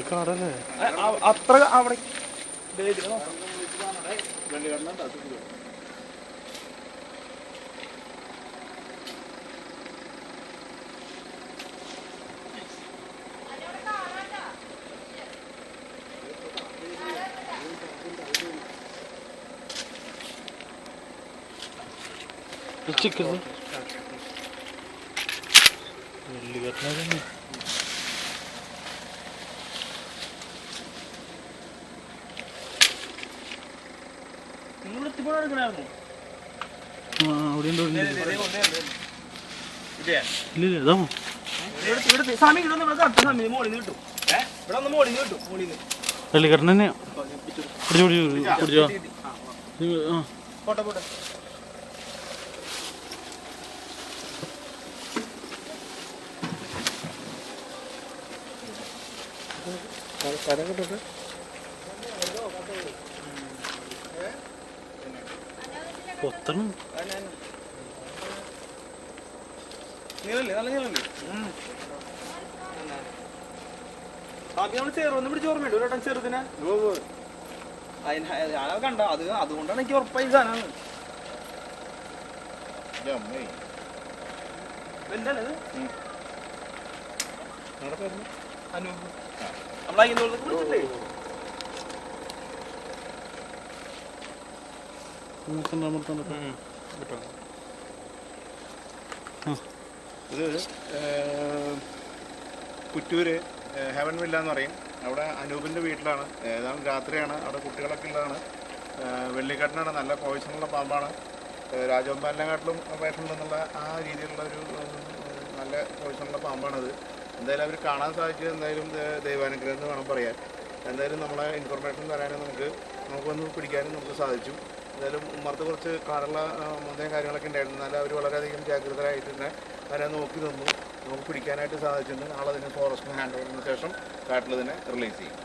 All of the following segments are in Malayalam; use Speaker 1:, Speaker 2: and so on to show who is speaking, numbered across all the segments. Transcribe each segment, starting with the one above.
Speaker 1: കാടല്ലേ
Speaker 2: അത്ര അവിടെ
Speaker 1: ചിക്കൻ വെള്ളിക്കട്ടനെ വെള്ളിക്കട്ടൻ തന്നെയാ പിടിച്ചോ പൊത്തണം
Speaker 2: നീളല്ലേ നല്ല നീളല്ലേ ആദ്യം നമ്മൾ ചെറുന്ന് പിടിച്ച് ഓർമ്മയുണ്ട് ഒരു വട്ടം ചെറുതിനെ ഞാനത് കണ്ട അതുകൊണ്ടാണ് എനിക്ക് ഉറപ്പായി സാധനമാണ് എന്താണ് അനൂപ് നമ്മളതിനോട് വിളിച്ചിട്ടേ
Speaker 3: ഇത് പുറ്റൂര് ഹെവൻ വില്ല എന്ന് പറയും. അവിടെ അനൂപിൻ്റെ വീട്ടിലാണ്. ഏതാണ്ട് രാത്രിയാണ്. അവിടെ കുട്ടികളൊക്കെ ഉള്ളതാണ്. വെള്ളിക്കട്ടനാണ്. നല്ല പോയിസണുള്ള പാമ്പാണ്. രാജവെമ്പാലിനെക്കാട്ടിലും വേഷമുണ്ടെന്നുള്ള ആ രീതിയിലുള്ള ഒരു നല്ല പോയിസണുള്ള പാമ്പാണത്. എന്തായാലും അവർ കാണാൻ സാധിച്ചത് എന്തായാലും ദൈവാനുഗ്രഹം എന്ന് വേണം പറയാൻ. എന്തായാലും നമ്മളെ ഇൻഫർമേഷൻ തരാനും നമുക്കൊന്ന് പിടിക്കാനും നമുക്ക് സാധിച്ചു. എന്തായാലും ഉമ്മർത്ത് കുറച്ച് കാടുള്ള മുതലും കാര്യങ്ങളൊക്കെ ഉണ്ടായിരുന്നു. എന്നാലും അവർ വളരെയധികം ജാഗ്രതരായിട്ട് തന്നെ അവരെ നോക്കി നിന്നു. നമുക്ക് പിടിക്കാനായിട്ട് സാധിച്ചിട്ടുണ്ട്. നാളെ അതിന് ഫോറസ്റ്റിന് ഹാൻഡ് ഓവറിന് ശേഷം കാട്ടിൽ തന്നെ റിലീസ് ചെയ്യും.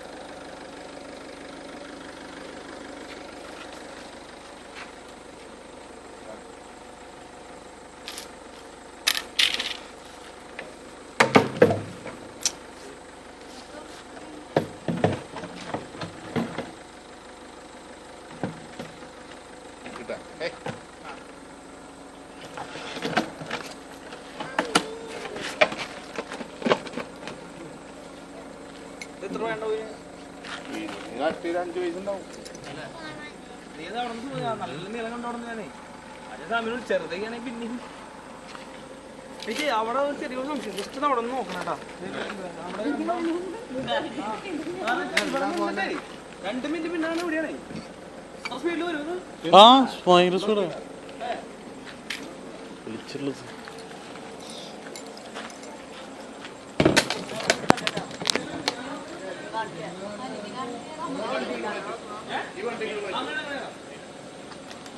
Speaker 2: എത്ര വേണ്ട
Speaker 3: ഒരു 5 വയസ്സുണ്ടാവും.
Speaker 2: നീ നല്ല നീളം കണ്ടോടന്ന് ഞാനേ അതേ സമയം ചെറുതൊക്കെയാണെ പിന്നെ എനിക്ക് അവിടെ ചെറിയ സംശയം ജസ്റ്റ് അവിടെ ഒന്ന് നോക്കണം കേട്ടാ. 2 മിനിറ്റ് പിന്നാണ് ഇവിടെയാണേ സ്പീഡിൽ വരുന്നത്.
Speaker 1: വിളിച്ചുള്ളത്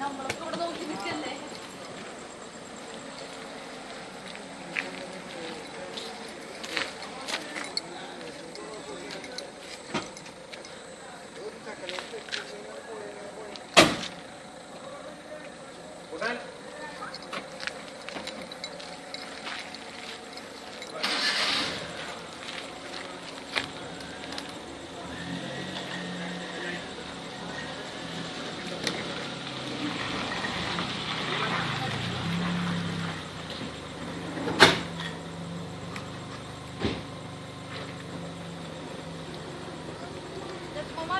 Speaker 4: നമ്മളൊക്കെ നോക്കി നിൽക്കല്ലേ. Mama,